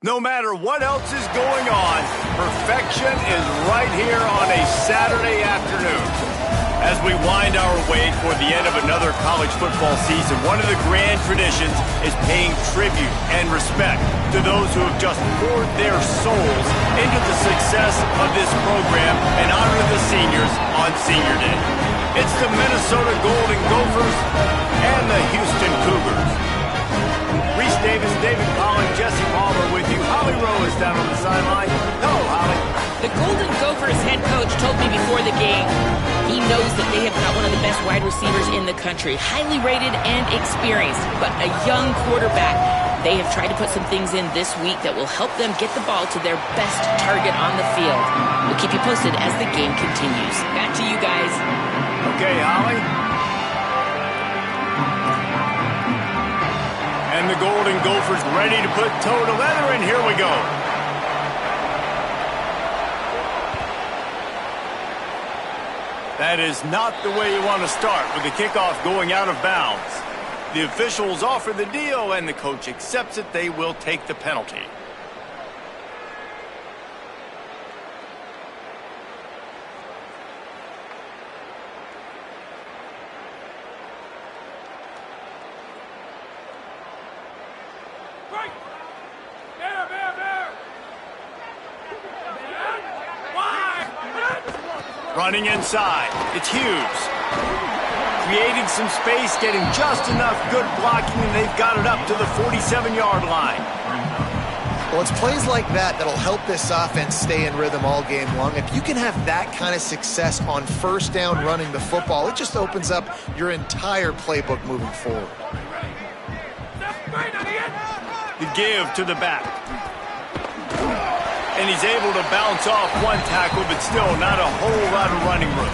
No matter what else is going on, perfection is right here on a Saturday afternoon. As we wind our way toward the end of another college football season, one of the grand traditions is paying tribute and respect to those who have just poured their souls into the success of this program and honor the seniors on Senior Day. It's the Minnesota Golden Gophers and the Houston Cougars. Reese Davis, David Collin, Jesse Palmer with you. Holly Rowe is down on the sideline. Hello, Holly. The Golden Gophers head coach told me before the game he knows that they have got one of the best wide receivers in the country, highly rated and experienced, but a young quarterback. They have tried to put some things in this week that will help them get the ball to their best target on the field. We'll keep you posted as the game continues. Back to you guys. Okay, Holly. And the Golden Gophers ready to put toe to leather, and here we go. That is not the way you want to start with the kickoff going out of bounds. The officials offer the deal, and the coach accepts it. They will take the penalty. Running inside, it's Hughes. Creating some space, getting just enough good blocking, and they've got it up to the 47-yard line. Well, it's plays like that that'll help this offense stay in rhythm all game long. If you can have that kind of success on first down running the football, it just opens up your entire playbook moving forward. The give to the back. And he's able to bounce off one tackle, but still not a whole lot of running room.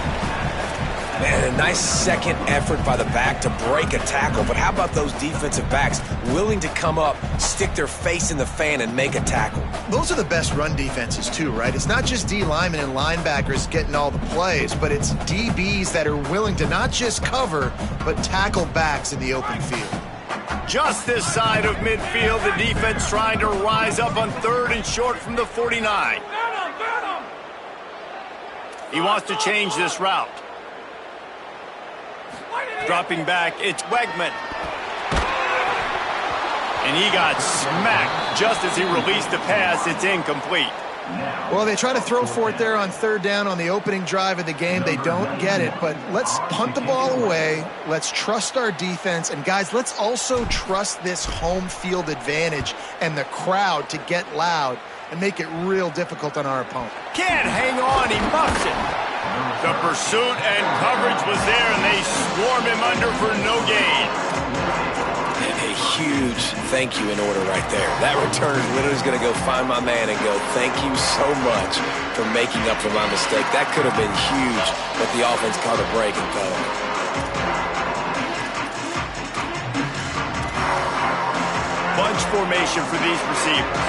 Man, a nice second effort by the back to break a tackle. But how about those defensive backs willing to come up, stick their face in the fan, and make a tackle? Those are the best run defenses too, right? It's not just D linemen and linebackers getting all the plays, but it's DBs that are willing to not just cover, but tackle backs in the open field. Just this side of midfield, the defense trying to rise up on 3rd and short from the 49. He wants to change this route. Dropping back, it's Wegman. And he got smacked just as he released the pass. It's incomplete. Well, they try to throw for it there on 3rd down on the opening drive of the game. They don't get it, but let's punt the ball away. Let's trust our defense. And, guys, let's also trust this home field advantage and the crowd to get loud and make it real difficult on our opponent. Can't hang on. He muffs it. The pursuit and coverage was there, and they swarm him under for no gain. A huge thank you in order right there. That returner literally is going to go find my man and go, thank you so much for making up for my mistake. That could have been huge, but the offense caught a break and fell on it. Bunch formation for these receivers.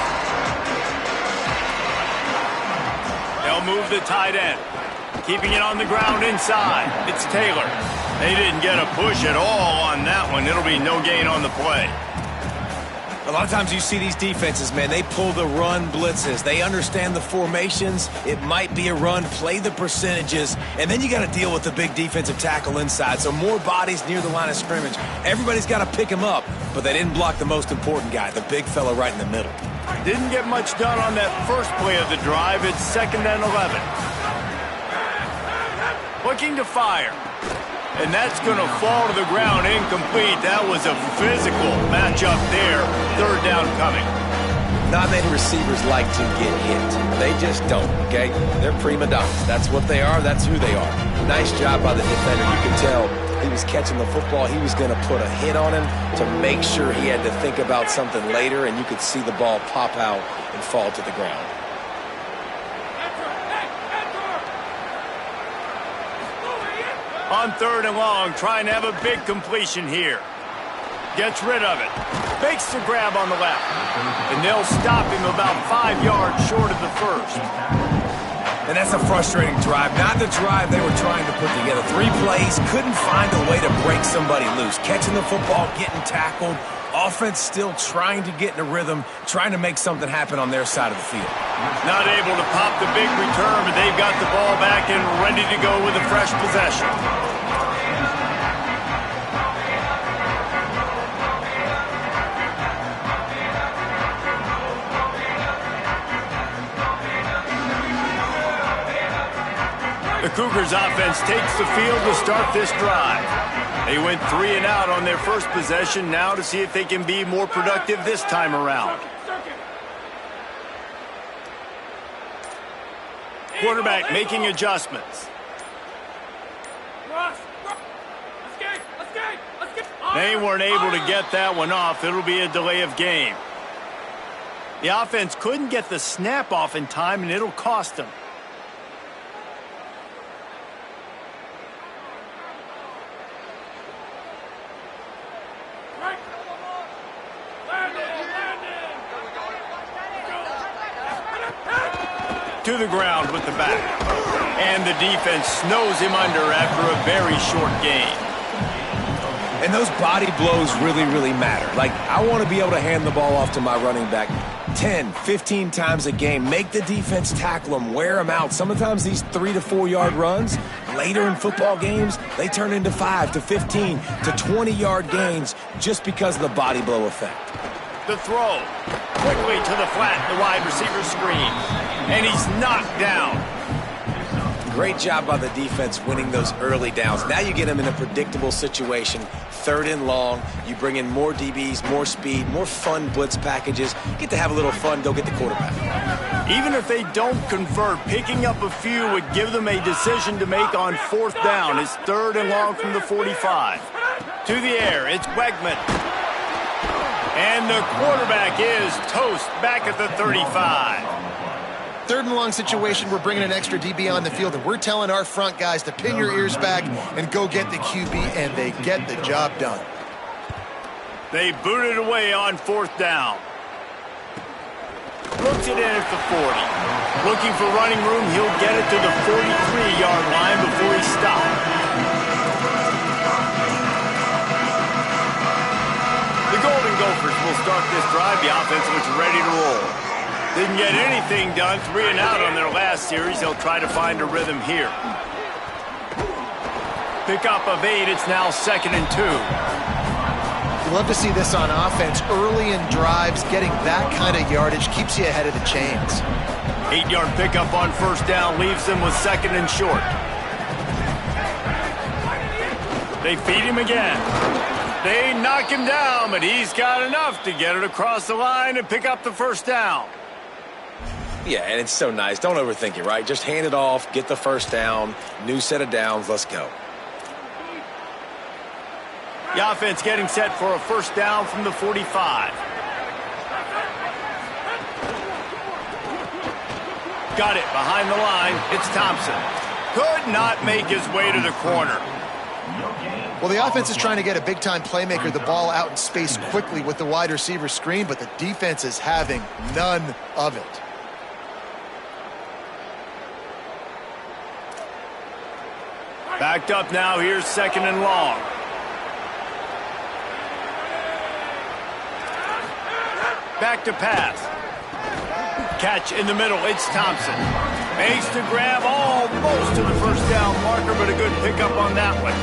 They'll move the tight end. Keeping it on the ground inside. It's Taylor. They didn't get a push at all on that one. It'll be no gain on the play. A lot of times you see these defenses, man, they pull the run blitzes. They understand the formations. It might be a run, play the percentages, and then you got to deal with the big defensive tackle inside. So more bodies near the line of scrimmage. Everybody's got to pick him up, but they didn't block the most important guy, the big fella right in the middle. Didn't get much done on that first play of the drive. It's 2nd and 11. Looking to fire. And that's going to fall to the ground incomplete. That was a physical matchup there. 3rd down coming. Not many receivers like to get hit. They just don't, okay? They're prima donnas. That's what they are. That's who they are. Nice job by the defender. You can tell he was catching the football. He was going to put a hit on him to make sure he had to think about something later, and you could see the ball pop out and fall to the ground. On 3rd and long, trying to have a big completion here. Gets rid of it. Makes the grab on the left. And they'll stop him about 5 yards short of the first. And that's a frustrating drive. Not the drive they were trying to put together. 3 plays, couldn't find a way to break somebody loose. Catching the football, getting tackled, Offense still trying to get in a rhythm, trying to make something happen on their side of the field. Not able to pop the big return, but they've got the ball back and ready to go with a fresh possession. The Cougars offense takes the field to start this drive. They went 3 and out on their first possession, now to see if they can be more productive this time around. Quarterback making adjustments. They weren't able to get that one off. It'll be a delay of game. The offense couldn't get the snap off in time, and it'll cost them. To the ground with the back. And the defense snows him under after a very short gain. And those body blows really, really matter. Like, I want to be able to hand the ball off to my running back 10, 15 times a game. Make the defense tackle them, wear them out. Sometimes these 3 to 4 yard runs, later in football games, they turn into 5 to 15 to 20 yard gains just because of the body blow effect. The throw. Quickly to the flat, the wide receiver screen. And he's knocked down. Great job by the defense winning those early downs. Now you get them in a predictable situation. 3rd and long. You bring in more DBs, more speed, more fun blitz packages. Get to have a little fun, go get the quarterback. Even if they don't convert, picking up a few would give them a decision to make on 4th down. It's 3rd and long from the 45. To the air, it's Wegman. And the quarterback is toast back at the 35. 3rd and long situation, we're bringing an extra DB on the field, and we're telling our front guys to pin your ears back and go get the QB, and they get the job done. They boot it away on 4th down. Looks it in at the 40. Looking for running room, he'll get it to the 43-yard line before he stops. The Golden Gophers will start this drive. The offense looks ready to roll. Didn't get anything done, 3 and out on their last series. They'll try to find a rhythm here. Pick up of 8, it's now 2nd and 2. You love to see this on offense. Early in drives, getting that kind of yardage keeps you ahead of the chains. 8-yard pickup on 1st down leaves them with 2nd and short. They feed him again. They knock him down, but he's got enough to get it across the line and pick up the 1st down. Yeah, and it's so nice. Don't overthink it, right? Just hand it off, get the 1st down, new set of downs, let's go. The offense getting set for a 1st down from the 45. Got it behind the line. It's Thompson. Could not make his way to the corner. Well, the offense is trying to get a big-time playmaker the ball out in space quickly with the wide receiver screen, but the defense is having none of it. Backed up now, here's 2nd and long. Back to pass. Catch in the middle, it's Thompson. Makes the grab almost to the 1st down marker, but a good pickup on that one.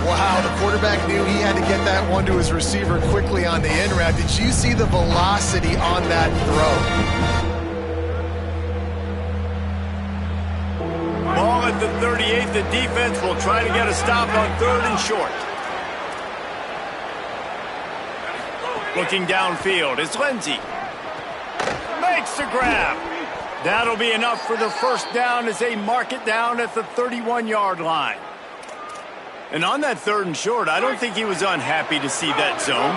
Wow, the quarterback knew he had to get that one to his receiver quickly on the in route. Did you see the velocity on that throw? Ball at the 38, the defense will try to get a stop on 3rd and short. Looking downfield, it's Lindsey. Makes the grab. That'll be enough for the 1st down as they mark it down at the 31-yard line. And on that 3rd and short, I don't think he was unhappy to see that zone.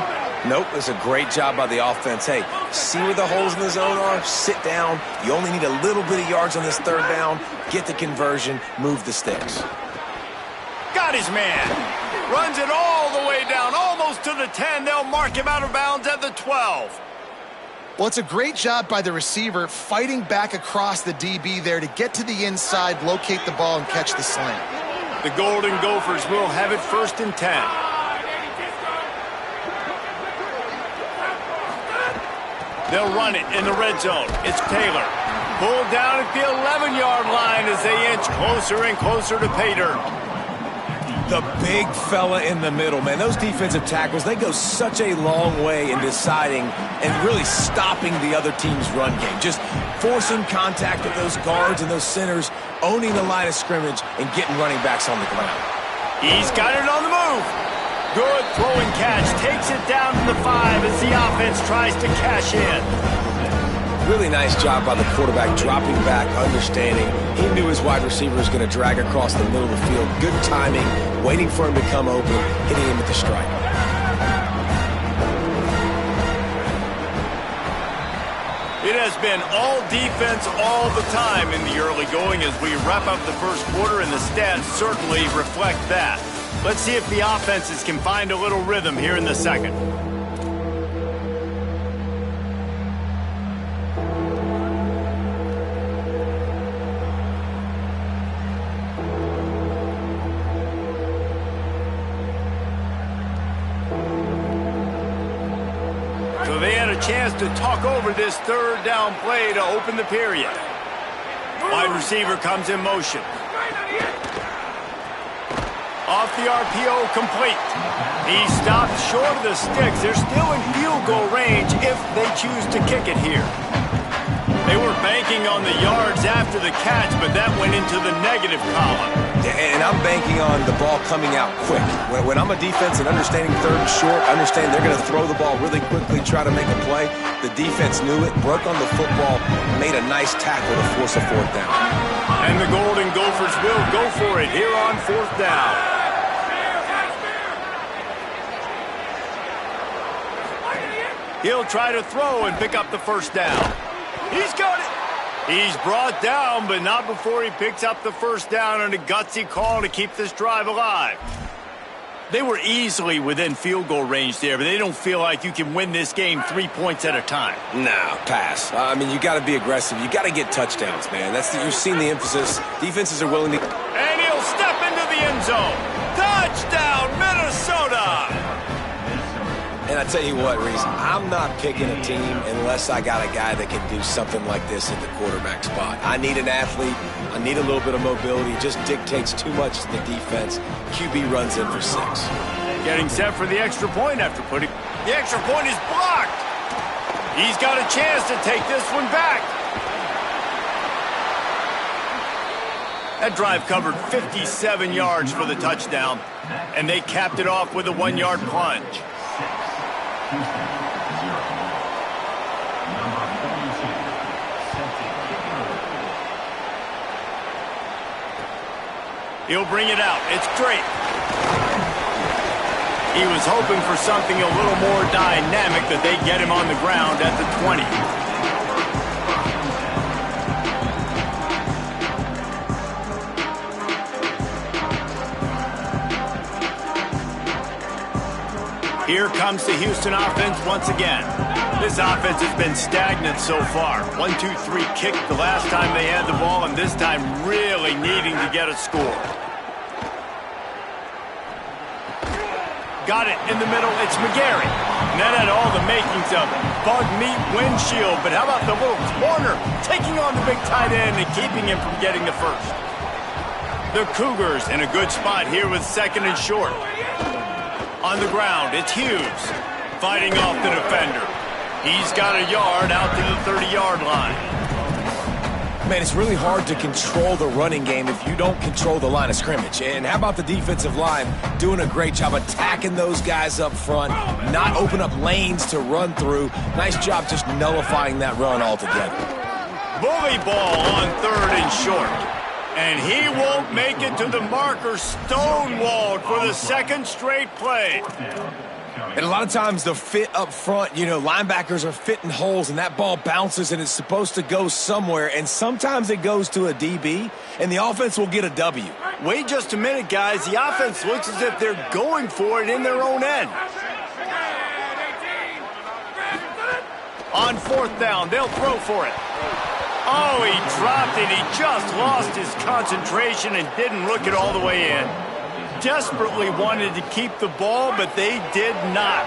Nope, it's a great job by the offense. Hey, see where the holes in the zone are? Sit down. You only need a little bit of yards on this 3rd down. Get the conversion. Move the sticks. Got his man. Runs it all the way down, almost to the 10. They'll mark him out of bounds at the 12. Well, it's a great job by the receiver fighting back across the DB there to get to the inside, locate the ball, and catch the slant. The Golden Gophers will have it 1st and 10. They'll run it in the red zone. It's Taylor. Pulled down at the 11-yard line as they inch closer and closer to pay dirt. The big fella in the middle, man. Those defensive tackles, they go such a long way in deciding and really stopping the other team's run game. Just forcing contact with those guards and those centers, owning the line of scrimmage, and getting running backs on the ground. He's got it on the move. Good throwing catch. Takes it down to the 5 as the offense tries to cash in. Really nice job by the quarterback, dropping back, understanding. He knew his wide receiver was going to drag across the middle of the field. Good timing, waiting for him to come open, hitting him with the strike. It has been all defense all the time in the early going as we wrap up the first quarter, and the stats certainly reflect that. Let's see if the offenses can find a little rhythm here in the second. So they had a chance to talk over this third down play to open the period. Wide receiver comes in motion. Off the RPO, complete. He stopped short of the sticks. They're still in field goal range if they choose to kick it here. They were banking on the yards after the catch, but that went into the negative column. And I'm banking on the ball coming out quick. When I'm a defense and understanding third and short, understand they're going to throw the ball really quickly, try to make a play. The defense knew it, broke on the football, made a nice tackle to force a fourth down. And the Golden Gophers will go for it here on fourth down. He'll try to throw and pick up the first down. He's got it. He's brought down, but not before he picks up the first down on a gutsy call to keep this drive alive. They were easily within field goal range there, but they don't feel like you can win this game 3 points at a time. No, pass. I mean, you got to be aggressive. You got to get touchdowns, man. You've seen the emphasis. Defenses are willing to. And he'll step into the end zone. Touchdown, Minnesota! And I tell you what, Reese, I'm not picking a team unless I got a guy that can do something like this at the quarterback spot. I need an athlete. I need a little bit of mobility. It just dictates too much to the defense. QB runs in for 6. Getting set for the extra point after putting... The extra point is blocked. He's got a chance to take this one back. That drive covered 57 yards for the touchdown, and they capped it off with a 1-yard plunge. He'll bring it out. It's Drake. He was hoping for something a little more dynamic, that they get him on the ground at the 20. Here comes the Houston offense once again. This offense has been stagnant so far. 1-2-3 kick the last time they had the ball, and this time really needing to get a score. Got it in the middle. It's McGarry. And that had all the makings of bug meat windshield. But how about the little corner taking on the big tight end and keeping him from getting the first? The Cougars in a good spot here with second and short. On the ground, it's Hughes fighting off the defender. He's got a yard out to the 30-yard line. Man, it's really hard to control the running game if you don't control the line of scrimmage. And how about the defensive line doing a great job attacking those guys up front, not open up lanes to run through. Nice job just nullifying that run altogether. Bully ball on third and short. And he won't make it to the marker, stonewalled for the second straight play. And a lot of times the fit up front, linebackers are fitting holes and that ball bounces and it's supposed to go somewhere. And sometimes it goes to a DB and the offense will get a W. Wait just a minute, guys. The offense looks as if they're going for it in their own end. On fourth down, they'll throw for it. Oh, he dropped it. He just lost his concentration and didn't look it all the way in. Desperately wanted to keep the ball, but they did not.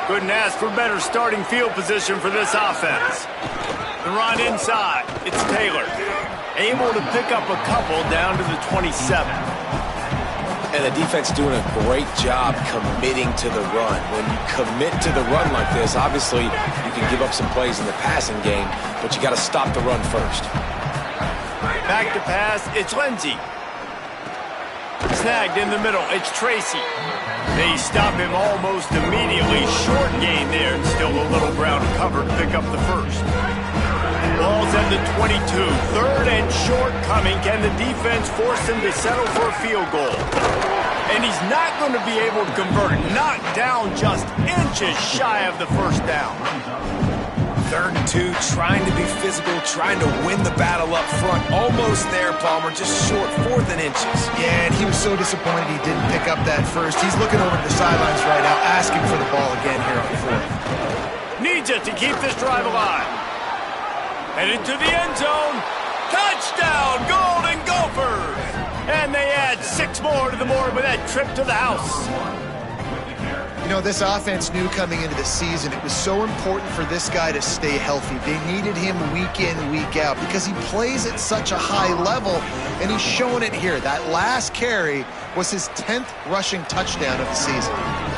Couldn't ask for better starting field position for this offense. The run inside. It's Taylor. Able to pick up a couple down to the 27. And the defense doing a great job committing to the run. When you commit to the run like this, obviously you can give up some plays in the passing game, but you got to stop the run first. Back to pass, it's Lindsey. Snagged in the middle, it's Tracy. They stop him almost immediately. Short gain there, and still a little ground covered to pick up the first. Ball's at the 22. Third and short coming. Can the defense force him to settle for a field goal? And he's not going to be able to convert. Knocked down just inches shy of the first down. 3rd and 2, trying to be physical, trying to win the battle up front. Almost there, Palmer, just short, 4th and inches. Yeah, and he was so disappointed he didn't pick up that first. He's looking over to the sidelines right now, asking for the ball again here on 4th. Needs it to keep this drive alive. Headed to the end zone. Touchdown, Golden Gophers! And they add 6 more to the board with that trip to the house. You know, this offense knew coming into the season it was so important for this guy to stay healthy. They needed him week in, week out because he plays at such a high level, and he's showing it here. That last carry was his 10th rushing touchdown of the season.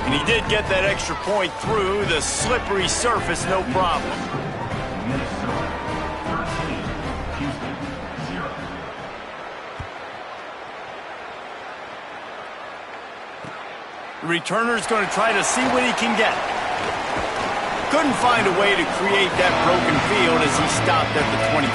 And he did get that extra point through the slippery surface, no problem. The returner's going to try to see what he can get. Couldn't find a way to create that broken field as he stopped at the 25.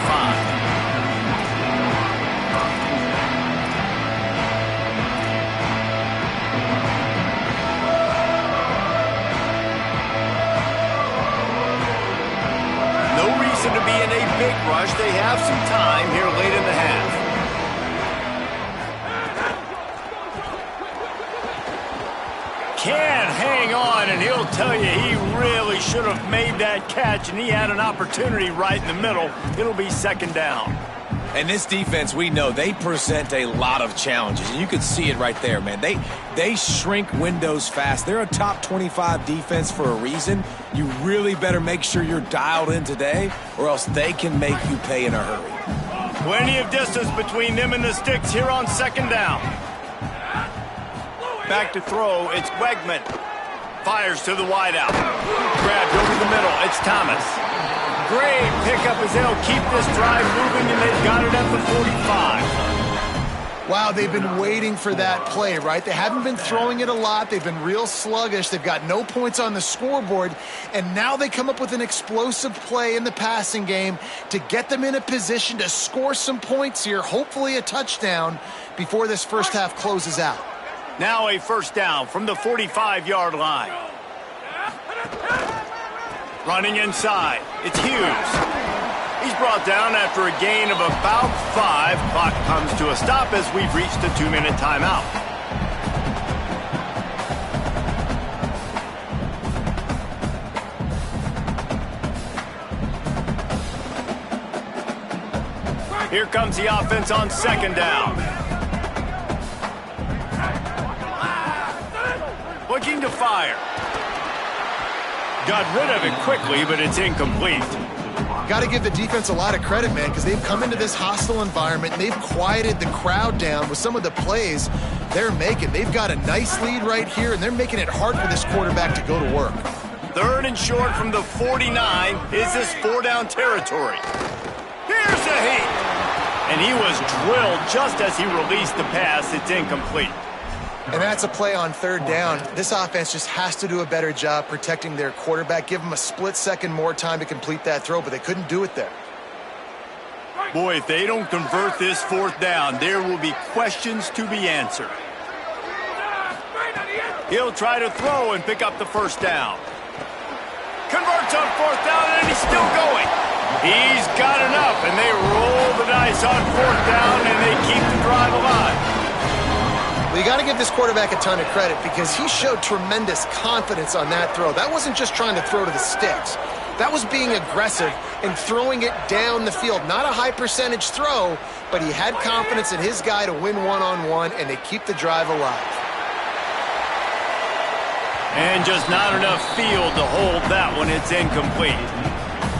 No reason to be in a big rush. They have some time here late in the half. Can hang on, and he'll tell you he really should have made that catch, and he had an opportunity right in the middle. It'll be 2nd down. And this defense, we know, they present a lot of challenges, and you can see it right there, man. They shrink windows fast. They're a top 25 defense for a reason. You really better make sure you're dialed in today, or else they can make you pay in a hurry. Plenty of distance between them and the sticks here on 2nd down. Back to throw, it's Wegman. Fires to the wideout. Grabbed over the middle, it's Thomas. Great pickup as they'll keep this drive moving, and they've got it at the 45. Wow, they've been waiting for that play, right? They haven't been throwing it a lot. They've been real sluggish. They've got no points on the scoreboard, and now they come up with an explosive play in the passing game to get them in a position to score some points here, hopefully a touchdown, before this first half closes out. Now a 1st down from the 45-yard line. Running inside, it's Hughes. He's brought down after a gain of about 5. Clock comes to a stop as we've reached a 2-minute timeout. Here comes the offense on 2nd down. Looking to fire. Got rid of it quickly, but it's incomplete. Got to give the defense a lot of credit, man, because they've come into this hostile environment and they've quieted the crowd down with some of the plays they're making. They've got a nice lead right here, and they're making it hard for this quarterback to go to work. 3rd and short from the 49. Is this 4-down territory? Here's a heat. And he was drilled just as he released the pass. It's incomplete. And that's a play on 3rd down. This offense just has to do a better job protecting their quarterback. Give them a split second more time to complete that throw, but they couldn't do it there. Boy, if they don't convert this 4th down, there will be questions to be answered. He'll try to throw and pick up the 1st down. Converts on 4th down, and he's still going. He's got enough, and they roll the dice on 4th down, and they keep the drive alive. Well, you got to give this quarterback a ton of credit because he showed tremendous confidence on that throw. That wasn't just trying to throw to the sticks. That was being aggressive and throwing it down the field. Not a high percentage throw, but he had confidence in his guy to win one-on-one, and they keep the drive alive. And just not enough field to hold that one. It's incomplete.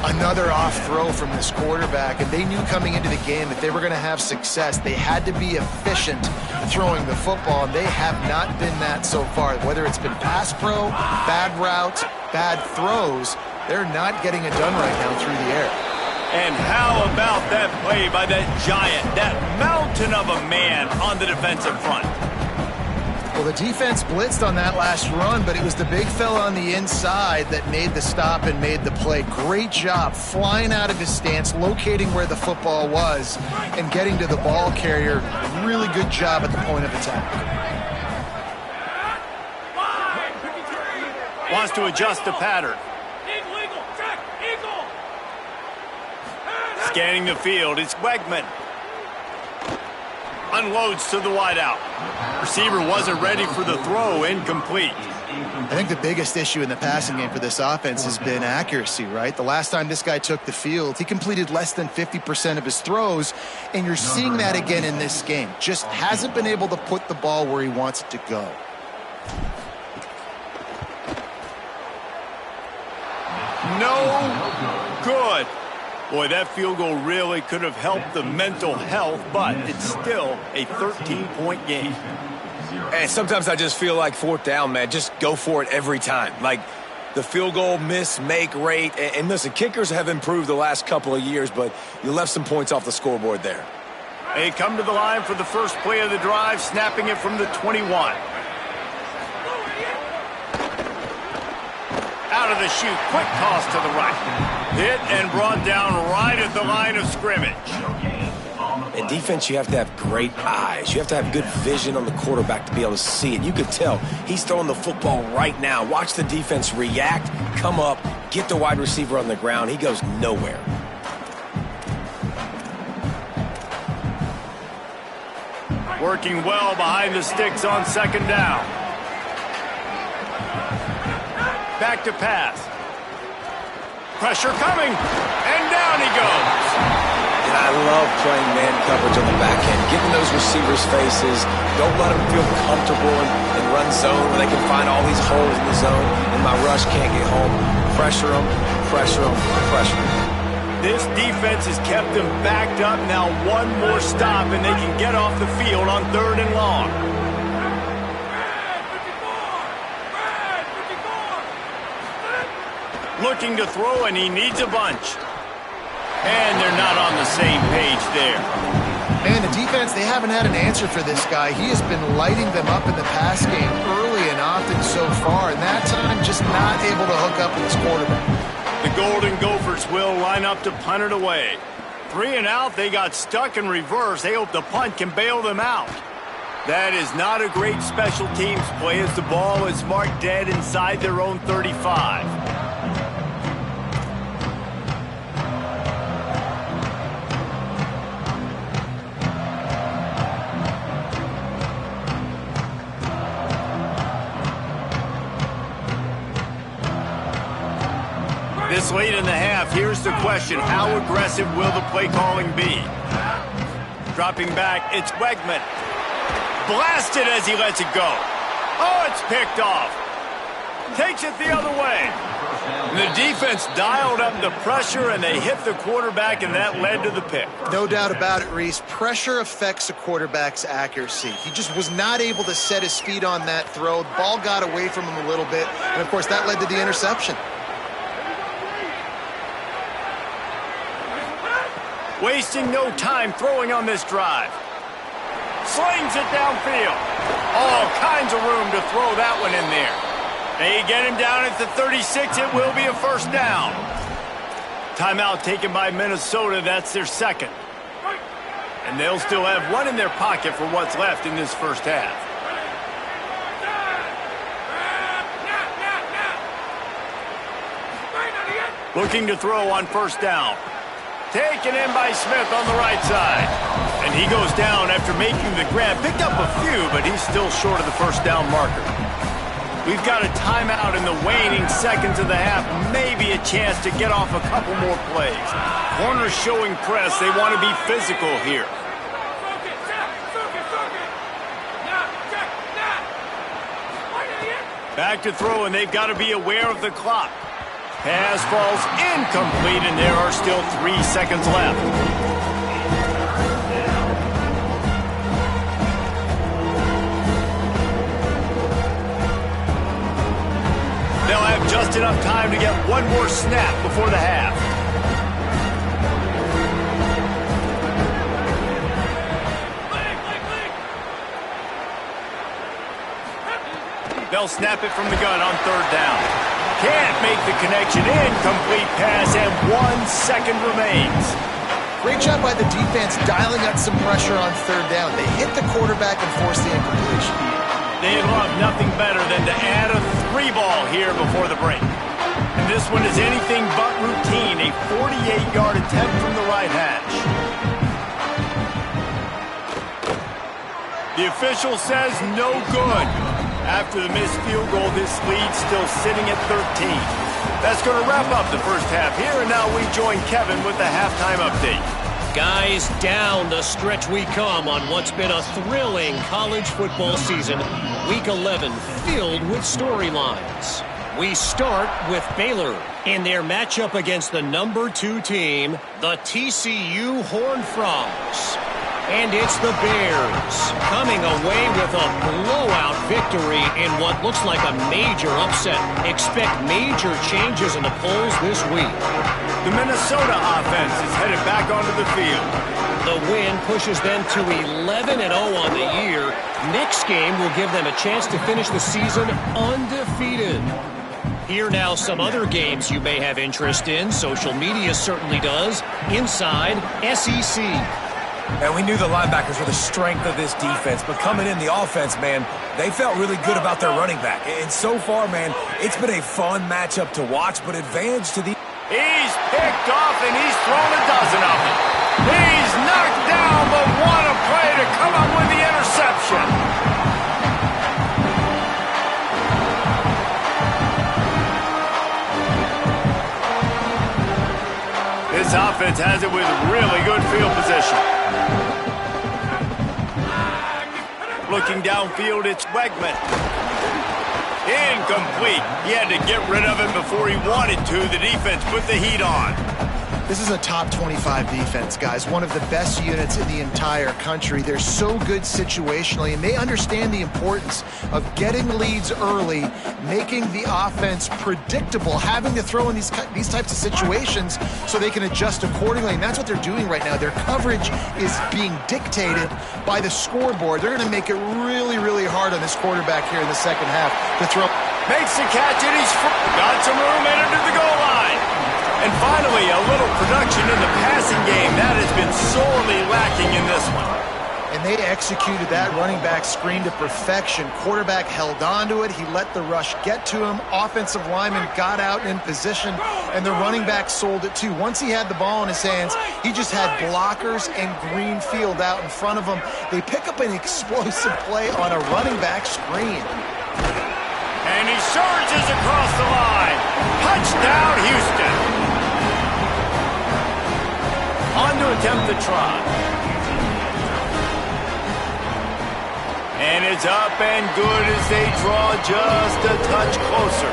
Another off throw from this quarterback, and they knew coming into the game that they were going to have success. They had to be efficient throwing the football, and they have not been that so far. Whether it's been pass pro, bad routes, bad throws, they're not getting it done right now through the air. And how about that play by that giant, that mountain of a man on the defensive front? Well, the defense blitzed on that last run, but it was the big fella on the inside that made the stop and made the play. Great job flying out of his stance, locating where the football was, and getting to the ball carrier. Really good job at the point of attack. Wants to adjust the pattern. Scanning the field, it's Wegman. Unloads to the wideout. Receiver wasn't ready for the throw, incomplete. I think the biggest issue in the passing game for this offense has been accuracy, right? The last time this guy took the field, he completed less than 50% of his throws, and you're seeing that again in this game. Just hasn't been able to put the ball where he wants it to go. No good. Boy, that field goal really could have helped the mental health, but it's still a 13-point game. And sometimes I just feel like fourth down, man, just go for it every time. Like the field goal miss-make rate. And listen, kickers have improved the last couple of years, but you left some points off the scoreboard there. They come to the line for the first play of the drive, snapping it from the 21. Out of the chute, quick toss to the right. Hit and brought down right at the line of scrimmage. In defense, you have to have great eyes. You have to have good vision on the quarterback to be able to see it. You could tell he's throwing the football right now. Watch the defense react, come up, get the wide receiver on the ground. He goes nowhere. Working well behind the sticks on second down. Back to pass. Pressure coming, and down he goes. And I love playing man coverage on the back end, giving those receivers faces. Don't let them feel comfortable and run zone where they can find all these holes in the zone, and my rush can't get home. Pressure them, pressure them, pressure them. This defense has kept them backed up. Now one more stop, and they can get off the field on 3rd and long. Looking to throw, and he needs a bunch. And they're not on the same page there. Man, the defense, they haven't had an answer for this guy. He has been lighting them up in the pass game early and often so far, and that time just not able to hook up with his quarterback. The Golden Gophers will line up to punt it away. 3 and out, they got stuck in reverse. They hope the punt can bail them out. That is not a great special teams play as the ball is marked dead inside their own 35. This late in the half, here's the question. How aggressive will the play calling be? Dropping back, it's Wegman. Blasted as he lets it go. Oh, it's picked off. Takes it the other way. The defense dialed up the pressure, and they hit the quarterback, and that led to the pick. No doubt about it, Reese. Pressure affects a quarterback's accuracy. He just was not able to set his feet on that throw. The ball got away from him a little bit, and, of course, that led to the interception. Wasting no time throwing on this drive. Slings it downfield. All kinds of room to throw that one in there. They get him down at the 36. It will be a first down. Timeout taken by Minnesota. That's their second. And they'll still have one in their pocket for what's left in this first half. Looking to throw on first down. Taken in by Smith on the right side. And he goes down after making the grab. Picked up a few, but he's still short of the first down marker. We've got a timeout in the waning seconds of the half. Maybe a chance to get off a couple more plays. Corners showing press. They want to be physical here. Back to throw, and they've got to be aware of the clock. Pass falls incomplete, and there are still 3 seconds left. They'll have just enough time to get one more snap before the half. They'll snap it from the gun on 3rd down. Can't make the connection. Incomplete pass, and 1 second remains. Great job by the defense dialing up some pressure on 3rd down. They hit the quarterback and forced the incompletion. They'd love nothing better than to add a 3-ball here before the break. And this one is anything but routine. A 48-yard attempt from the right hash. The official says no good. After the missed field goal, this lead's still sitting at 13. That's going to wrap up the first half here, and now we join Kevin with the halftime update. Guys, down the stretch we come on what's been a thrilling college football season. Week 11 filled with storylines. We start with Baylor in their matchup against the number 2 team, the TCU Horned Frogs. And it's the Bears coming away with a blowout victory in what looks like a major upset. Expect major changes in the polls this week. The Minnesota offense is headed back onto the field. The win pushes them to 11-0 on the year. Next game will give them a chance to finish the season undefeated. Here now some other games you may have interest in. Social media certainly does. Inside SEC. And we knew the linebackers were the strength of this defense, but coming in the offense, man, they felt really good about their running back. And so far, man, it's been a fun matchup to watch, but advantage to the... He's picked off, and he's thrown a dozen of them. He's knocked down, but what a play to come up with the interception. This offense has it with really good field position. Looking downfield, it's Wegman. Incomplete. He had to get rid of it before he wanted to. The defense put the heat on. This is a top 25 defense, guys. One of the best units in the entire country. They're so good situationally, and they understand the importance of getting leads early, making the offense predictable, having to throw in these types of situations so they can adjust accordingly, and that's what they're doing right now. Their coverage is being dictated by the scoreboard. They're going to make it really, really hard on this quarterback here in the second half to throw. Makes the catch, and he's got some room in under the goal line. And finally, a little production in the passing game. That has been sorely lacking in this one. And they executed that running back screen to perfection. Quarterback held on to it. He let the rush get to him. Offensive lineman got out in position, and the running back sold it too. Once he had the ball in his hands, he just had blockers and green field out in front of him. They pick up an explosive play on a running back screen. And he surges across the line. Touchdown, Houston. On to attempt the try. And it's up and good as they draw just a touch closer.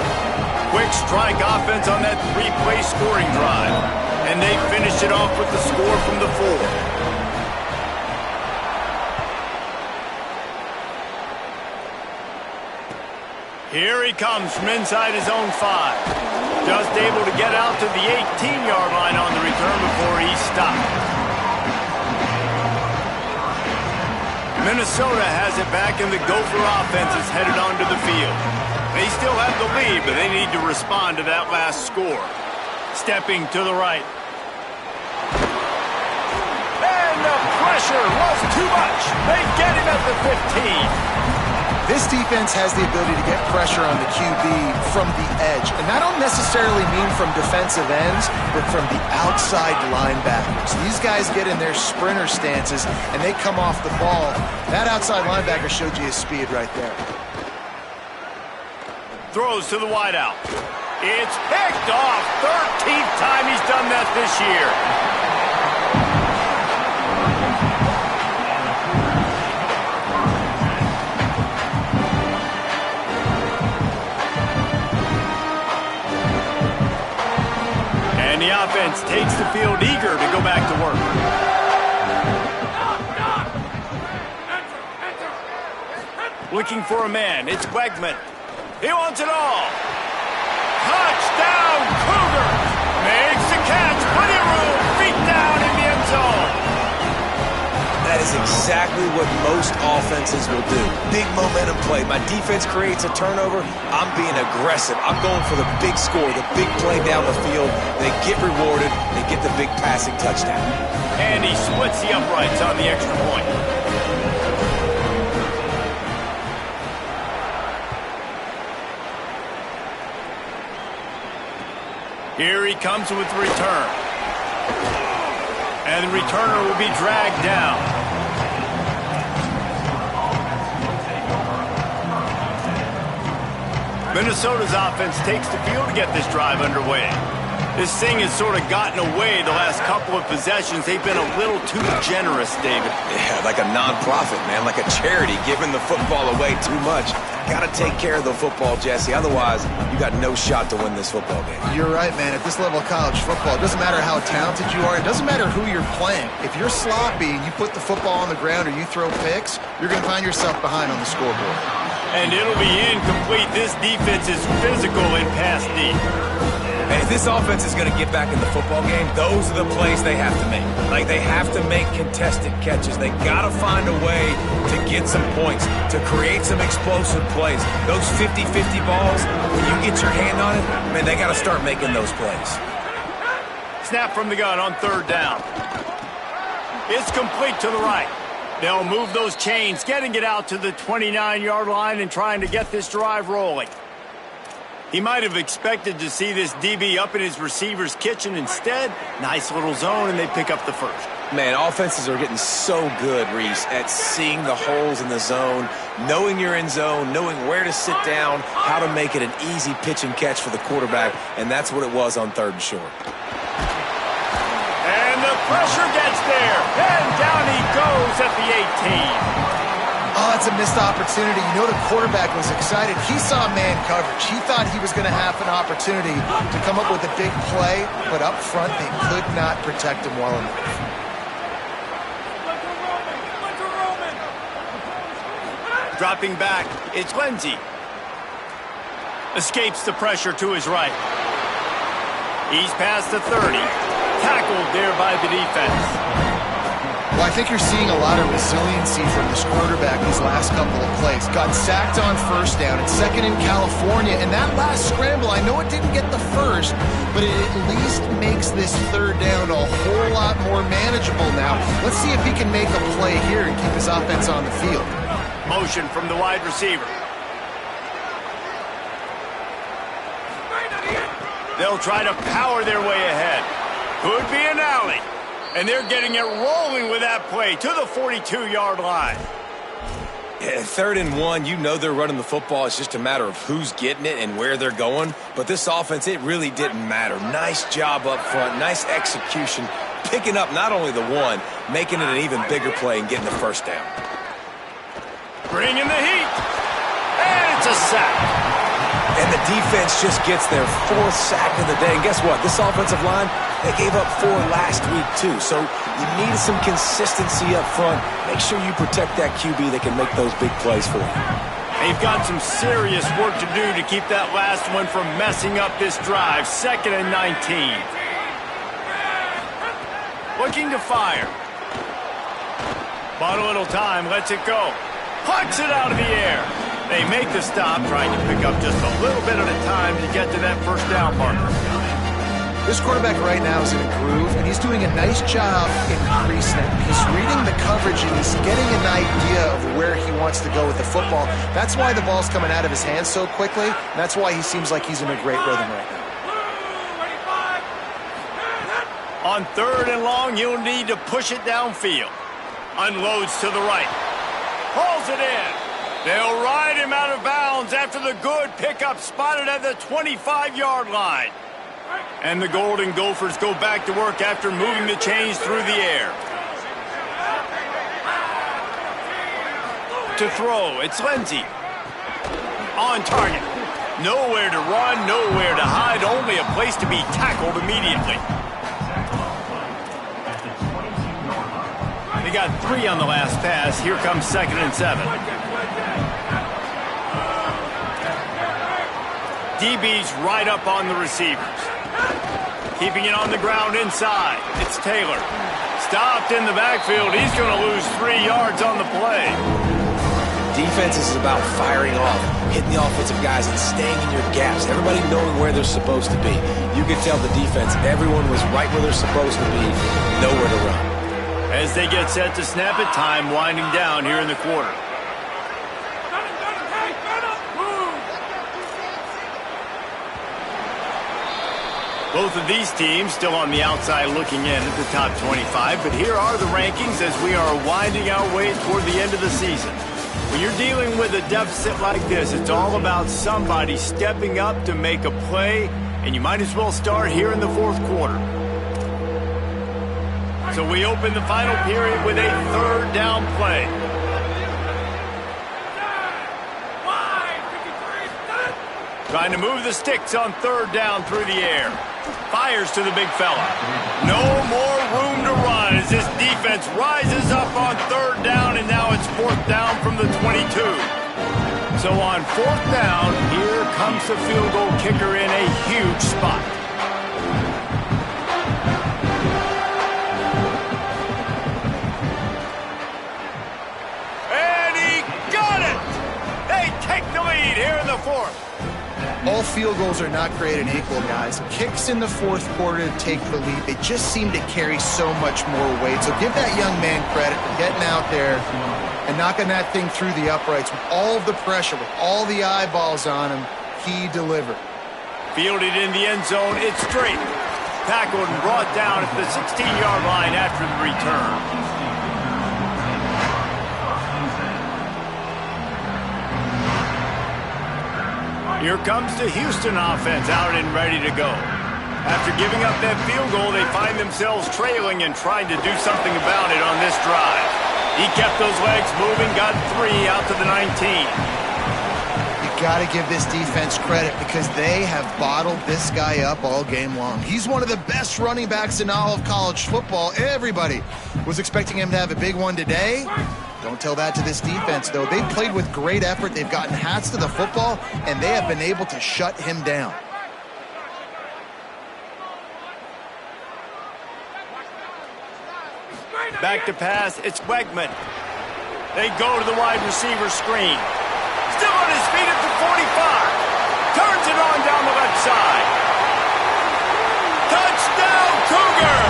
Quick strike offense on that 3-play scoring drive. And they finish it off with the score from the 4. Here he comes from inside his own 5. Just able to get out to the 18-yard line on the return before he stopped. Minnesota has it back, and the Gopher offense is headed onto the field. They still have the lead, but they need to respond to that last score. Stepping to the right. And the pressure was too much. They get him at the 15. This defense has the ability to get pressure on the QB from the edge. And I don't necessarily mean from defensive ends, but from the outside linebackers. These guys get in their sprinter stances, and they come off the ball. That outside linebacker showed you his speed right there. Throws to the wideout. It's picked off. 13th time he's done that this year. the offense takes the field eager to go back to work. Looking for a man. It's Wegman. He wants it all. Touchdown, Cougars! Makes the catch. Plenty of room. Feet down in the end zone. That is exactly what most offenses will do. Big momentum play. My defense creates a turnover. I'm being aggressive. I'm going for the big score, the big play down the field. They get rewarded. They get the big passing touchdown. And he splits the uprights on the extra point. Here he comes with the return. And the returner will be dragged down. Minnesota's offense takes the field to get this drive underway. This thing has sort of gotten away the last couple of possessions. They've been a little too generous, David. Yeah, like a non-profit, man, like a charity giving the football away too much. Got to take care of the football, Jesse. Otherwise, you got no shot to win this football game. You're right, man. At this level of college football, it doesn't matter how talented you are. It doesn't matter who you're playing. If you're sloppy and you put the football on the ground or you throw picks, you're going to find yourself behind on the scoreboard. And it'll be incomplete. This defense is physical and pass deep. And if this offense is going to get back in the football game, those are the plays they have to make. Like, they have to make contested catches. They got to find a way to get some points, to create some explosive plays. Those 50-50 balls, when you get your hand on it, man, they got to start making those plays. Snap from the gun on third down. It's complete to the right. They'll move those chains, getting it out to the 29-yard line and trying to get this drive rolling. He might have expected to see this DB up in his receiver's kitchen. Instead, nice little zone, and they pick up the first. Man, offenses are getting so good, Reese, at seeing the holes in the zone, knowing you're in zone, knowing where to sit down, how to make it an easy pitch and catch for the quarterback, and that's what it was on third and short. And the pressure gets there, and down he goes at the 18. Oh, that's a missed opportunity. You know the quarterback was excited. He saw man coverage. He thought he was going to have an opportunity to come up with a big play, but up front they could not protect him well enough. Dropping back, it's Lindsey. Escapes the pressure to his right. He's past the 30. Tackled there by the defense. Well, I think you're seeing a lot of resiliency from this quarterback these last couple of plays. Got sacked on first down. It's second in California. And that last scramble, I know it didn't get the first, but it at least makes this third down a whole lot more manageable now. Let's see if he can make a play here and keep his offense on the field. Motion from the wide receiver. They'll try to power their way ahead. Could be an alley. And they're getting it rolling with that play to the 42-yard line. Yeah, 3rd and 1, you know they're running the football. It's just a matter of who's getting it and where they're going. But this offense, it really didn't matter. Nice job up front, nice execution, picking up not only the one, making it an even bigger play and getting the first down. Bringing the heat. And it's a sack. And the defense just gets their 4th sack of the day. And guess what? This offensive line, they gave up 4 last week too. So you needed some consistency up front. Make sure you protect that QB that can make those big plays for you. They've got some serious work to do to keep that last one from messing up this drive. 2nd and 19. Looking to fire. Bought a little time, lets it go. Pucks it out of the air. They make the stop, trying to pick up just a little bit at a time to get to that first down marker. This quarterback right now is in a groove, and he's doing a nice job in pre-snap. He's reading the coverage, and he's getting an idea of where he wants to go with the football. That's why the ball's coming out of his hands so quickly, and that's why he seems like he's in a great rhythm right now. On 3rd and long, you'll need to push it downfield. Unloads to the right. Hauls it in. They'll ride him out of bounds after the good pickup spotted at the 25-yard line. And the Golden Gophers go back to work after moving the chains through the air. To throw, it's Lindsey. On target. Nowhere to run, nowhere to hide, only a place to be tackled immediately. They got 3 on the last pass. Here comes 2nd and 7. DB's right up on the receivers. Keeping it on the ground inside. It's Taylor. Stopped in the backfield. He's going to lose 3 yards on the play. Defense is about firing off, hitting the offensive guys and staying in your gaps. Everybody knowing where they're supposed to be. You could tell the defense, everyone was right where they're supposed to be, nowhere to run. As they get set to snap it, time winding down here in the quarter. Both of these teams still on the outside looking in at the top 25, but here are the rankings as we are winding our way toward the end of the season. When you're dealing with a deficit like this, it's all about somebody stepping up to make a play, and you might as well start here in the 4th quarter. So we open the final period with a 3rd down play. Trying to move the sticks on 3rd down through the air. Fires to the big fella. No more room to run as this defense rises up on 3rd down, and now it's 4th down from the 22. So on 4th down, here comes the field goal kicker in a huge spot. And he got it! They take the lead here in the 4th. All field goals are not created equal, guys. Kicks in the 4th quarter to take the lead. They just seem to carry so much more weight. So give that young man credit for getting out there and knocking that thing through the uprights with all of the pressure, with all the eyeballs on him. He delivered. Fielded in the end zone. It's straight. Tackled and brought down at the 16-yard line after the return. Here comes the Houston offense out and ready to go. After giving up that field goal, they find themselves trailing and trying to do something about it on this drive. He kept those legs moving, got 3 out to the 19. You got to give this defense credit because they have bottled this guy up all game long. He's one of the best running backs in all of college football. Everybody was expecting him to have a big one today. Don't tell that to this defense, though. They've played with great effort. They've gotten hats to the football, and they have been able to shut him down. Back to pass. It's Wegman. They go to the wide receiver screen. Still on his feet at the 45. Turns it on down the left side. Touchdown, Cougar!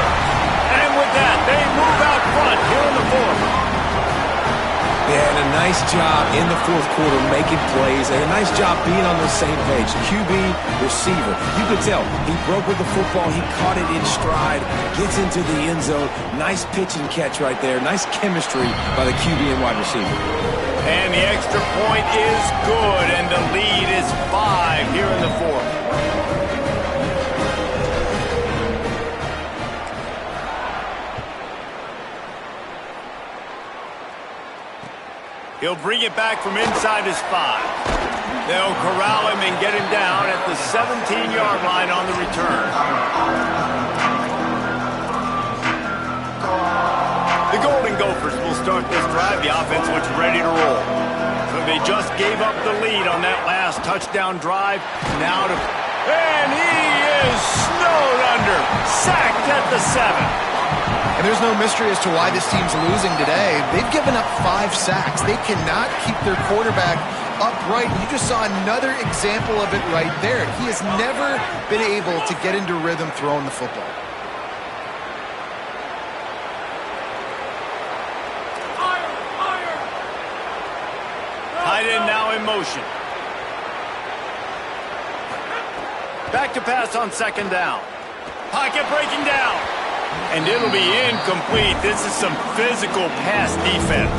And with that, they move out front here in the 4th. Yeah, and a nice job in the 4th quarter making plays, and a nice job being on the same page. QB, receiver. You could tell he broke with the football. He caught it in stride, gets into the end zone. Nice pitch and catch right there. Nice chemistry by the QB and wide receiver. And the extra point is good, and the lead is 5 here in the 4th. He'll bring it back from inside his 5. They'll corral him and get him down at the 17-yard line on the return. The Golden Gophers will start this drive. The offense looks ready to roll. So they just gave up the lead on that last touchdown drive. Now to... And he is snowed under. Sacked at the 7. And there's no mystery as to why this team's losing today. They've given up 5 sacks. They cannot keep their quarterback upright. You just saw another example of it right there. He has never been able to get into rhythm throwing the football. Tight end now in motion. Back to pass on 2nd down. Pocket breaking down. And it'll be incomplete. This is some physical pass defense.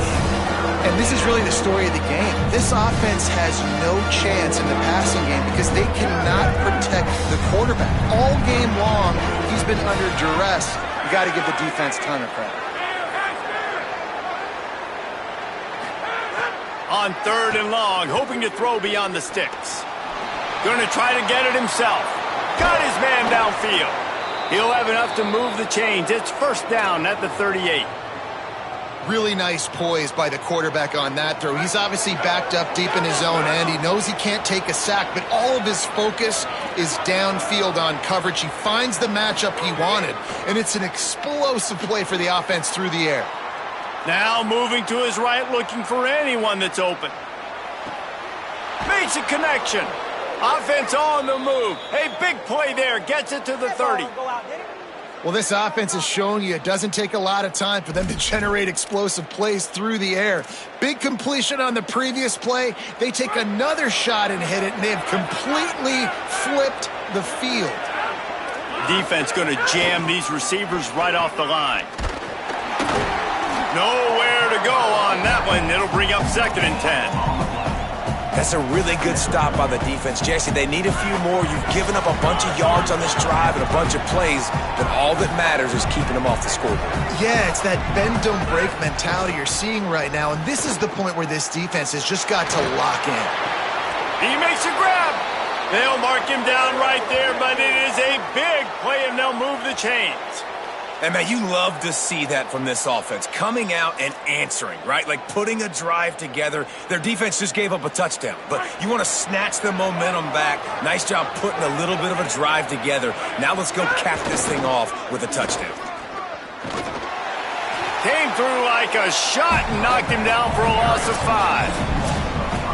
And this is really the story of the game. This offense has no chance in the passing game because they cannot protect the quarterback. All game long, he's been under duress. You got to give the defense a ton of credit. On 3rd and long, hoping to throw beyond the sticks. Going to try to get it himself. Got his man downfield. He'll have enough to move the chains. It's first down at the 38. Really nice poise by the quarterback on that throw. He's obviously backed up deep in his own end. He knows he can't take a sack, but all of his focus is downfield on coverage. He finds the matchup he wanted, and it's an explosive play for the offense through the air. Now moving to his right, looking for anyone that's open. Makes a connection. Offense on the move. A big play there. Gets it to the 30. Well, this offense is showing you it doesn't take a lot of time for them to generate explosive plays through the air. Big completion on the previous play. They take another shot and hit it, and they have completely flipped the field. Defense going to jam these receivers right off the line. Nowhere to go on that one. It'll bring up 2nd and 10. That's a really good stop by the defense. Jesse, they need a few more. You've given up a bunch of yards on this drive and a bunch of plays, but all that matters is keeping them off the scoreboard. Yeah, it's that bend, don't break mentality you're seeing right now, and this is the point where this defense has just got to lock in. He makes a grab. They'll mark him down right there, but it is a big play, and they'll move the chains. And, man, you love to see that from this offense, coming out and answering, right? Like putting a drive together. Their defense just gave up a touchdown, but you want to snatch the momentum back. Nice job putting a little bit of a drive together. Now let's go cap this thing off with a touchdown. Came through like a shot and knocked him down for a loss of 5.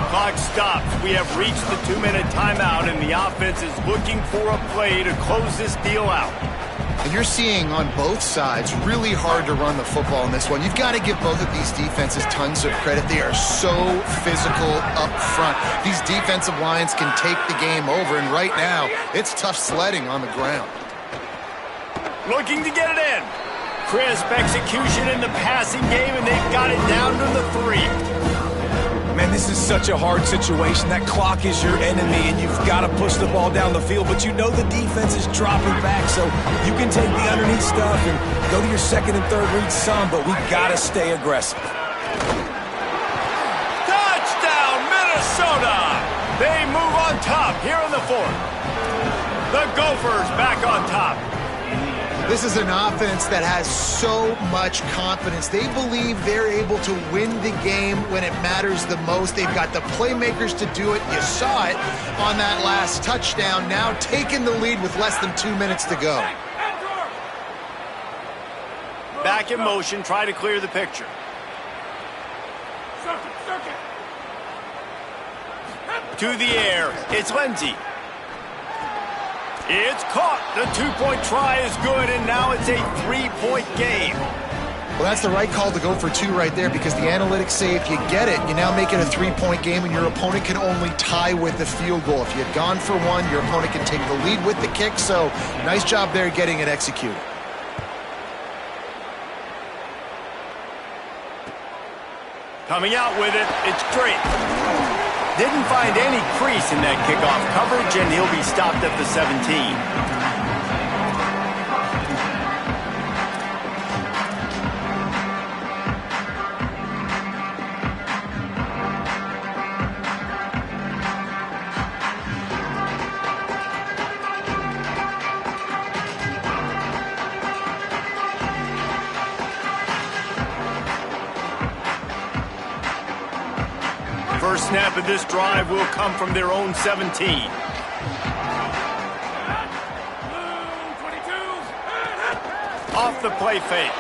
Clock stops. We have reached the 2-minute timeout, and the offense is looking for a play to close this deal out. And you're seeing on both sides really hard to run the football in this one. You've got to give both of these defenses tons of credit. They are so physical up front. These defensive lines can take the game over, and right now, it's tough sledding on the ground. Looking to get it in. Crisp execution in the passing game, and they've got it down to the 3. Man, this is such a hard situation. That clock is your enemy, and you've got to push the ball down the field, but you know the defense is dropping back, so you can take the underneath stuff and go to your 2nd and 3rd read some, but we've got to stay aggressive. Touchdown, Minnesota! They move on top here in the 4th. The Gophers back on top. This is an offense that has so much confidence. They believe they're able to win the game when it matters the most. They've got the playmakers to do it. You saw it on that last touchdown. Now taking the lead with less than 2 minutes to go. Back in motion, try to clear the picture. To the air, it's Lindsey. It's caught. The 2-point try is good, and now it's a 3-point game. Well, that's the right call to go for 2 right there, because the analytics say if you get it, you now make it a 3-point game, and your opponent can only tie with the field goal. If you had gone for 1, your opponent can take the lead with the kick, so nice job there getting it executed. Coming out with it, it's Drake. Didn't find any crease in that kickoff coverage, and he'll be stopped at the 17. First snap of this drive will come from their own 17. Off the play fake.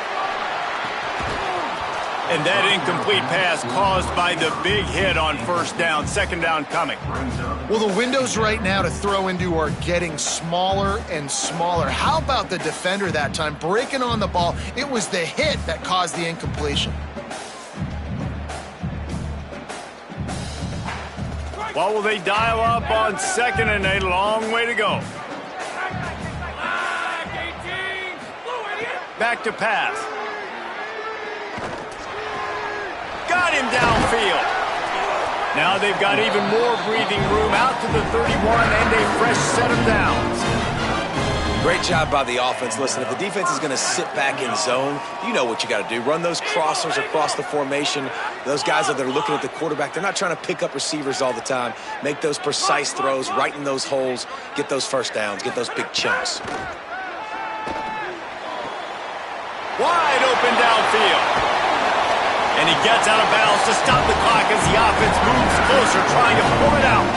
And that incomplete pass caused by the big hit on first down. 2nd down coming. Well, the windows right now to throw into are getting smaller and smaller. How about the defender that time breaking on the ball? It was the hit that caused the incompletion. What will they dial up on 2nd and a long way to go? Back to pass. Got him downfield. Now they've got even more breathing room out to the 31 and a fresh set of downs. Great job by the offense. Listen, if the defense is going to sit back in zone, you know what you got to do. Run those crossers across the formation. Those guys that are looking at the quarterback, they're not trying to pick up receivers all the time. Make those precise throws, right in those holes, get those first downs, get those big chunks. Wide open downfield. And he gets out of bounds to stop the clock as the offense moves closer, trying to pull it out.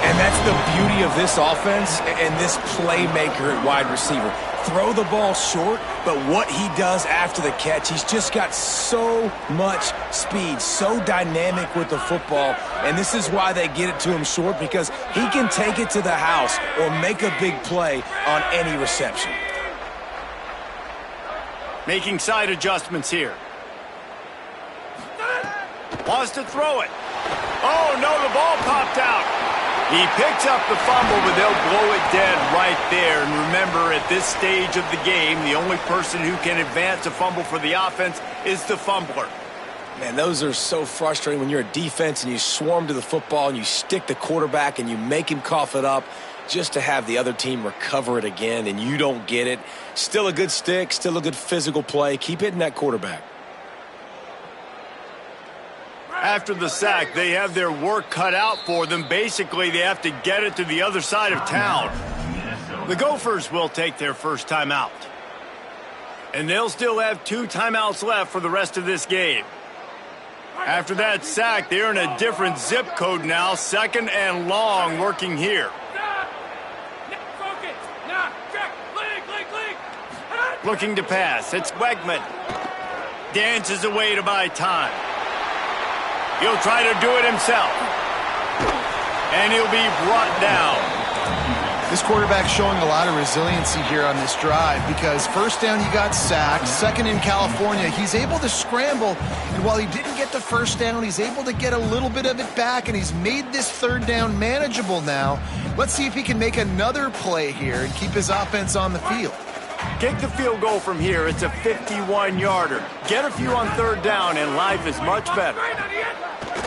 And that's the beauty of this offense and this playmaker at wide receiver. Throw the ball short, but what he does after the catch, he's just got so much speed, so dynamic with the football. And this is why they get it to him short, because he can take it to the house or make a big play on any reception. Making side adjustments here. Wants to throw it. Oh, no, the ball popped out. He picks up the fumble, but they'll blow it dead right there. And remember, at this stage of the game, the only person who can advance a fumble for the offense is the fumbler. Man, those are so frustrating when you're a defense and you swarm to the football and you stick the quarterback and you make him cough it up just to have the other team recover it again and you don't get it. Still a good stick, still a good physical play. Keep hitting that quarterback. After the sack, they have their work cut out for them. Basically, they have to get it to the other side of town. The Gophers will take their first timeout. And they'll still have 2 timeouts left for the rest of this game. After that sack, they're in a different zip code now. 2nd and long working here. Looking to pass. It's Wegman. Dances away to buy time. He'll try to do it himself. And he'll be brought down. This quarterback's showing a lot of resiliency here on this drive because first down, he got sacked. 2nd in California, he's able to scramble. And while he didn't get the first down, he's able to get a little bit of it back, and he's made this 3rd down manageable now. Let's see if he can make another play here and keep his offense on the field. Kick the field goal from here. It's a 51-yarder. Get a few on 3rd down, and life is much better.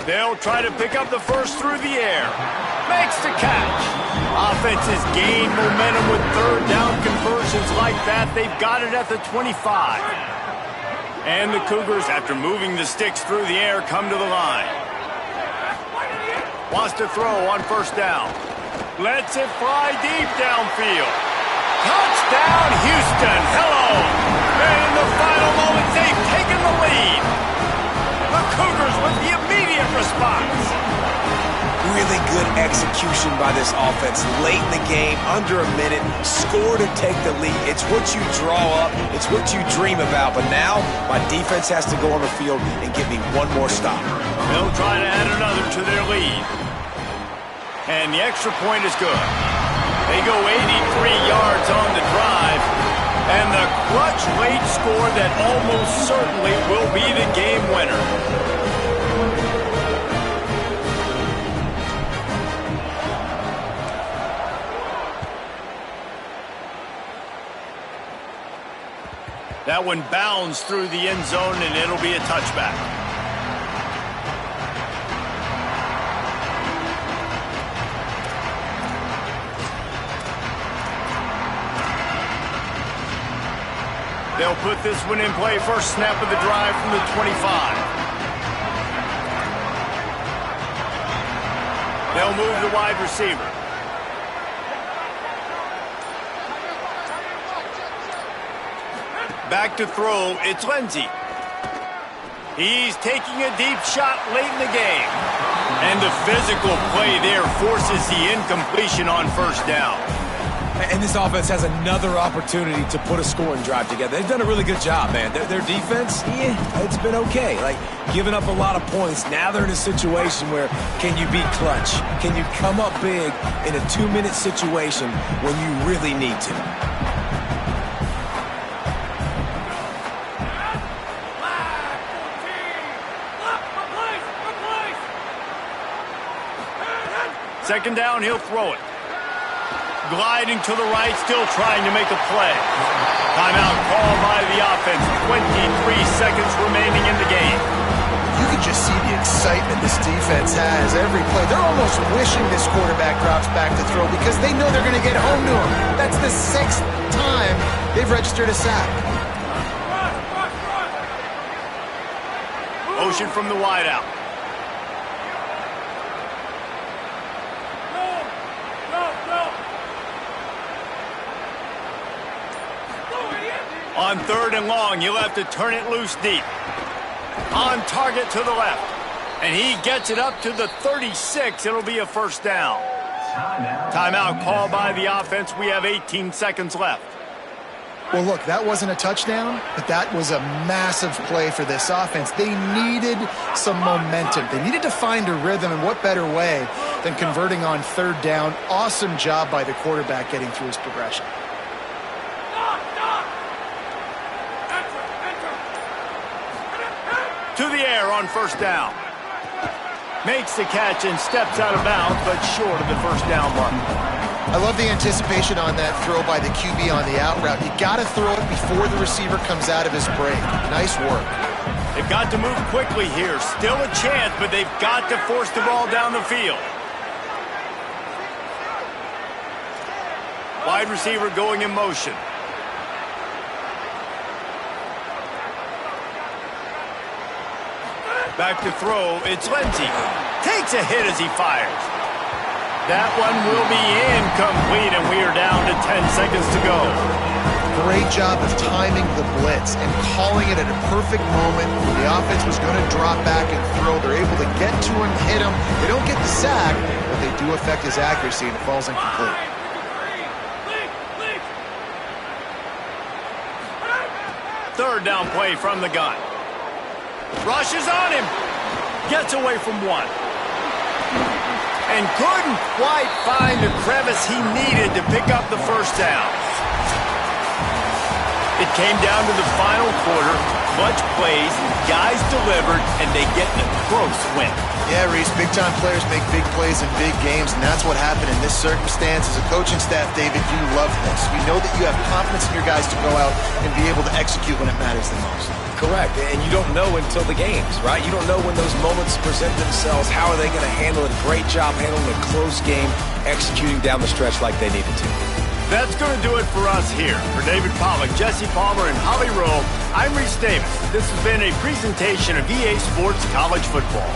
They'll try to pick up the first through the air. Makes the catch. Offenses gain momentum with 3rd down conversions like that. They've got it at the 25. And the Cougars, after moving the sticks through the air, come to the line. Wants to throw on 1st down. Lets it fly deep downfield. Touchdown, Houston. Hello. And in the final moments, they've taken the lead. The Cougars with the immediate response. Really good execution by this offense. Late in the game, under a minute, score to take the lead. It's what you draw up. It's what you dream about. But now, my defense has to go on the field and give me one more stop. They'll try to add another to their lead. And the extra point is good. They go 83 yards on the drive. And the clutch late score that almost certainly will be the game winner. That one bounds through the end zone, and it'll be a touchback. They'll put this one in play. First snap of the drive from the 25. They'll move the wide receiver. Back to throw, it's Lindsey. He's taking a deep shot late in the game. And the physical play there forces the incompletion on 1st down. And this offense has another opportunity to put a scoring drive together. They've done a really good job, man. Their defense, it's been okay. Like, giving up a lot of points. Now they're in a situation where can you be clutch? Can you come up big in a 2-minute situation when you really need to? Second down, he'll throw it. Gliding to the right, still trying to make a play. Timeout called by the offense. 23 seconds remaining in the game. you can just see the excitement this defense has every play. They're almost wishing this quarterback drops back to throw because they know they're going to get home to him. That's the 6th time they've registered a sack. Motion from the wideout. On 3rd and long, you'll have to turn it loose deep. On target to the left. And he gets it up to the 36. It'll be a first down. Timeout called by the offense. We have 18 seconds left. Well, look, that wasn't a touchdown, but that was a massive play for this offense. They needed some momentum. They needed to find a rhythm, and what better way than converting on 3rd down. Awesome job by the quarterback getting through his progression. To the air on 1st down. Makes the catch and steps out of bounds, but short of the first down mark. I love the anticipation on that throw by the QB on the out route. You got to throw it before the receiver comes out of his break. Nice work. They've got to move quickly here. Still a chance, but they've got to force the ball down the field. Wide receiver going in motion. Back to throw, it's Lindsey. Takes a hit as he fires. That one will be incomplete, and we are down to 10 seconds to go. Great job of timing the blitz and calling it at a perfect moment when the offense was going to drop back and throw. They're able to get to him, hit him. They don't get the sack, but they do affect his accuracy, and it falls incomplete. Third down play from the gun. Rushes on him. Gets away from one. And couldn't quite find the crevice he needed to pick up the first down. It came down to the final quarter. Clutch plays, guys delivered, and they get the close win. Yeah, Reese, big-time players make big plays in big games, and that's what happened in this circumstance. As a coaching staff, David, you love this. You know that you have confidence in your guys to go out and be able to execute when it matters the most. Correct, and you don't know until the games, right? You don't know when those moments present themselves. How are they going to handle it? Great job handling a close game, executing down the stretch like they needed to. That's going to do it for us here. For David Pollack, Jesse Palmer, and Holly Rowe, I'm Reese Davis. This has been a presentation of EA Sports College Football.